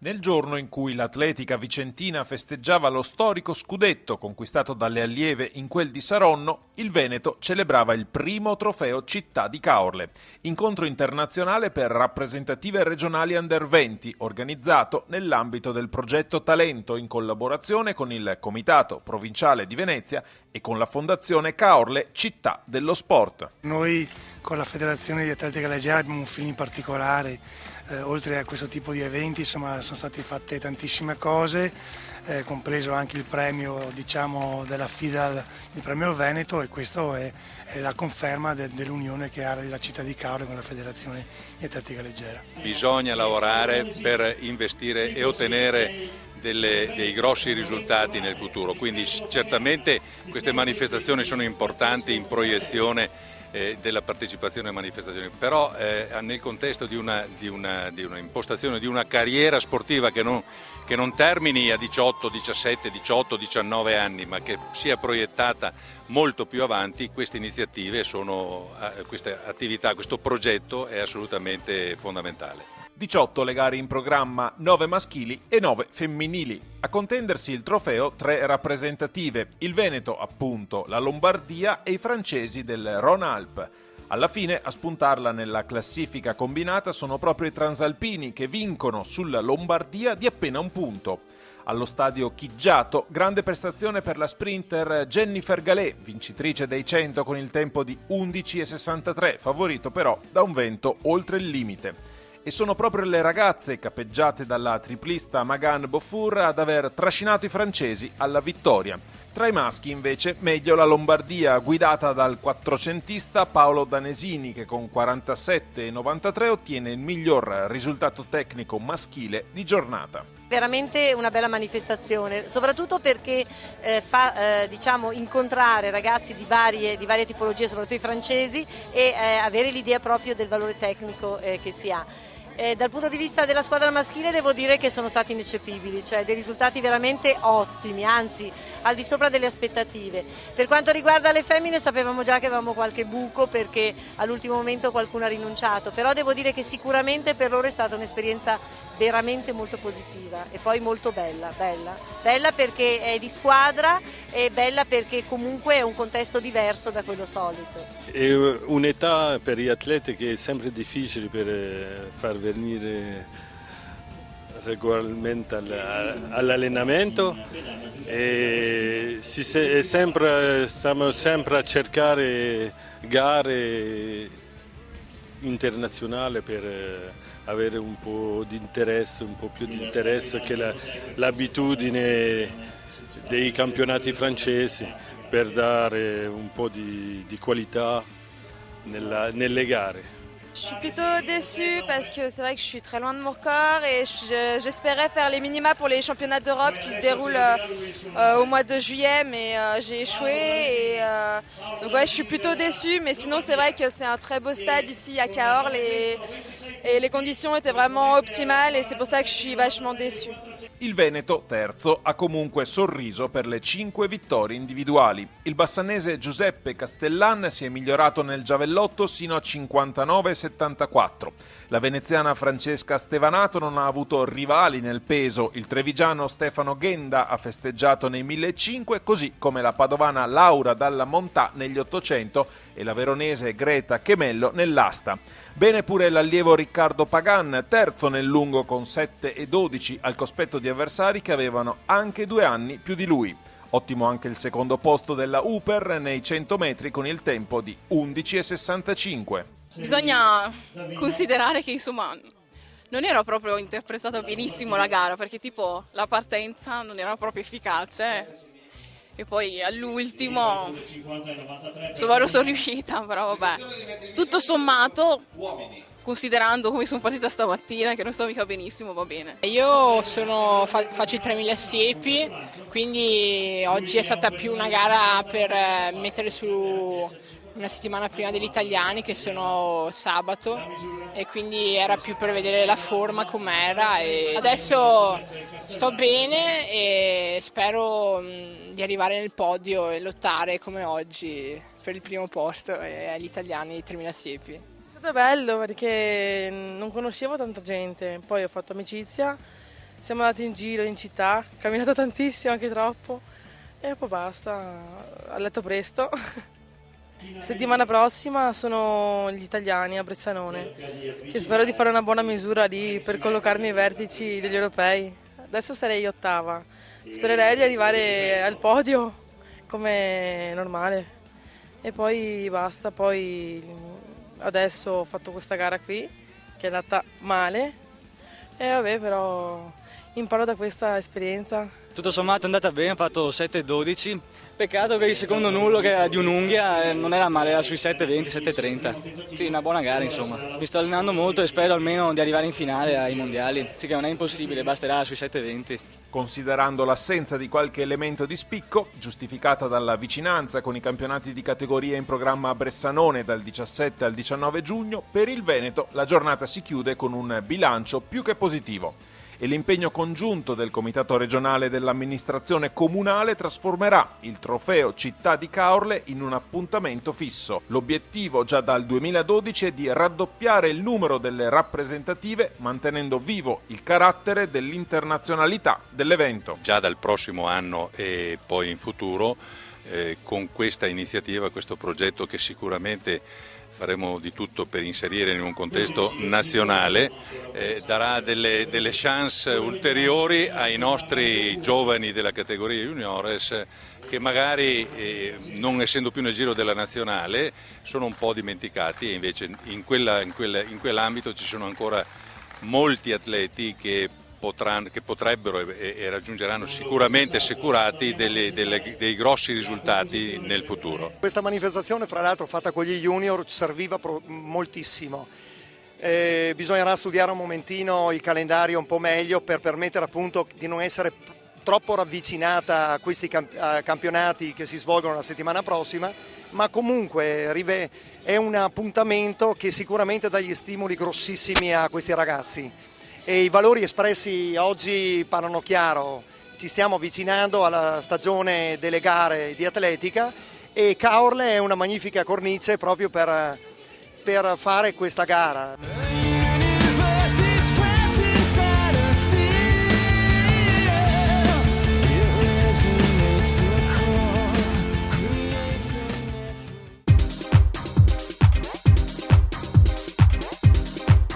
Nel giorno in cui l'Atletica Vicentina festeggiava lo storico scudetto conquistato dalle allieve in quel di Saronno, il Veneto celebrava il primo trofeo Città di Caorle, incontro internazionale per rappresentative regionali Under 20, organizzato nell'ambito del progetto Talento in collaborazione con il Comitato Provinciale di Venezia e con la Fondazione Caorle Città dello Sport. Noi con la Federazione di Atletica Leggera abbiamo un feeling particolare, oltre a questo tipo di eventi insomma, sono state fatte tantissime cose, compreso anche il premio della FIDAL, il premio Veneto, e questo è la conferma dell'unione che ha la città di Caorle con la Federazione di Atletica Leggera. Bisogna lavorare per investire e ottenere dei grossi risultati nel futuro, quindi certamente queste manifestazioni sono importanti in proiezione della partecipazione alle manifestazioni, però nel contesto di una impostazione di una carriera sportiva che non termini a 18, 17, 18, 19 anni, ma che sia proiettata molto più avanti, queste iniziative queste attività, questo progetto è assolutamente fondamentale. 18 le gare in programma, 9 maschili e 9 femminili. A contendersi il trofeo 3 rappresentative, il Veneto appunto, la Lombardia e i francesi del Rhône-Alpes. Alla fine a spuntarla nella classifica combinata sono proprio i transalpini che vincono sulla Lombardia di appena un punto. Allo stadio Chiggiato, grande prestazione per la sprinter Jennifer Gallet, vincitrice dei 100 con il tempo di 11,63, favorito però da un vento oltre il limite. E sono proprio le ragazze capeggiate dalla triplista Magan Beaufour ad aver trascinato i francesi alla vittoria. Tra i maschi invece meglio la Lombardia, guidata dal quattrocentista Paolo Danesini, che con 47,93 ottiene il miglior risultato tecnico maschile di giornata. Veramente una bella manifestazione, soprattutto perché fa incontrare ragazzi di varie tipologie, soprattutto i francesi, e avere l'idea proprio del valore tecnico che si ha. Dal punto di vista della squadra maschile devo dire che sono stati ineccepibili, cioè dei risultati veramente ottimi, anzi al di sopra delle aspettative. Per quanto riguarda le femmine sapevamo già che avevamo qualche buco perché all'ultimo momento qualcuno ha rinunciato, però devo dire che sicuramente per loro è stata un'esperienza veramente molto positiva e poi molto bella perché è di squadra e bella perché comunque è un contesto diverso da quello solito. È un'età per gli atleti che è sempre difficile per far venire regolarmente all'allenamento e stiamo sempre a cercare gare internazionali per avere un po' di interesse, un po' più di interesse che l'abitudine dei campionati francesi, per dare un po' di qualità nelle gare. Je suis plutôt déçue parce que c'est vrai que je suis très loin de mon record et j'espérais faire les minima pour les championnats d'Europe qui se déroulent au mois de juillet, mais j'ai échoué donc ouais, je suis plutôt déçue, mais sinon c'est vrai que c'est un très beau stade ici à Cahors et les conditions étaient vraiment optimales et c'est pour ça que je suis vachement déçue. Il Veneto, terzo, ha comunque sorriso per le 5 vittorie individuali. Il bassanese Giuseppe Castellan si è migliorato nel giavellotto sino a 59,74. La veneziana Francesca Stevanato non ha avuto rivali nel peso. Il trevigiano Stefano Ghenda ha festeggiato nei 1.500, così come la padovana Laura Dalla Montà negli 800 e la veronese Greta Chemello nell'asta. Bene pure l'allievo Riccardo Pagan, terzo nel lungo con 7,12 al cospetto di avversari che avevano anche 2 anni più di lui. Ottimo anche il secondo posto della Uper nei 100 metri con il tempo di 11,65. Bisogna considerare che insomma non era proprio interpretata benissimo la gara, perché tipo la partenza non era proprio efficace. E poi all'ultimo insomma sono riuscita, però vabbè, tutto sommato, considerando come sono partita stamattina che non sto mica benissimo, va bene. Io faccio i 3000 siepi, quindi oggi è stata più una gara per mettere su una settimana prima degli italiani che sono sabato, e quindi era più per vedere la forma com'era, e adesso sto bene e spero di arrivare nel podio e lottare come oggi per il primo posto agli italiani di 3000 siepi. È stato bello perché non conoscevo tanta gente, poi ho fatto amicizia siamo andati in giro in città, camminato tantissimo, anche troppo, e poi basta, a letto presto. Settimana prossima sono gli italiani a Bressanone, che spero di fare una buona misura lì per collocarmi ai vertici degli europei. Adesso sarei 8ª, spererei di arrivare al podio come normale e poi basta. Poi adesso ho fatto questa gara qui che è andata male e vabbè, però imparo da questa esperienza. Tutto sommato è andata bene, ho fatto 7,12, peccato che il secondo nullo, che era di un'unghia, non era male, era sui 7,20, 7,30. Sì, una buona gara insomma. Mi sto allenando molto e spero almeno di arrivare in finale ai mondiali. Sì, che non è impossibile, basterà sui 7,20. Considerando l'assenza di qualche elemento di spicco, giustificata dalla vicinanza con i campionati di categoria in programma a Bressanone dal 17 al 19 giugno, per il Veneto la giornata si chiude con un bilancio più che positivo. E l'impegno congiunto del Comitato regionale dell'amministrazione comunale trasformerà il trofeo Città di Caorle in un appuntamento fisso. L'obiettivo già dal 2012 è di raddoppiare il numero delle rappresentative, mantenendo vivo il carattere dell'internazionalità dell'evento. Già dal prossimo anno e poi in futuro, con questa iniziativa, questo progetto che sicuramente faremo di tutto per inserire in un contesto nazionale, darà delle chance ulteriori ai nostri giovani della categoria juniores che magari non essendo più nel giro della nazionale sono un po' dimenticati, e invece in quell'ambito ci sono ancora molti atleti che potrebbero e raggiungeranno sicuramente assicurati dei grossi risultati nel futuro. Questa manifestazione, fra l'altro fatta con gli junior, serviva moltissimo. Bisognerà studiare un momentino il calendario un po' meglio per permettere appunto di non essere troppo ravvicinata a questi campionati che si svolgono la settimana prossima, ma comunque è un appuntamento che sicuramente dà gli stimoli grossissimi a questi ragazzi. E i valori espressi oggi parlano chiaro, ci stiamo avvicinando alla stagione delle gare di atletica e Caorle è una magnifica cornice proprio per fare questa gara.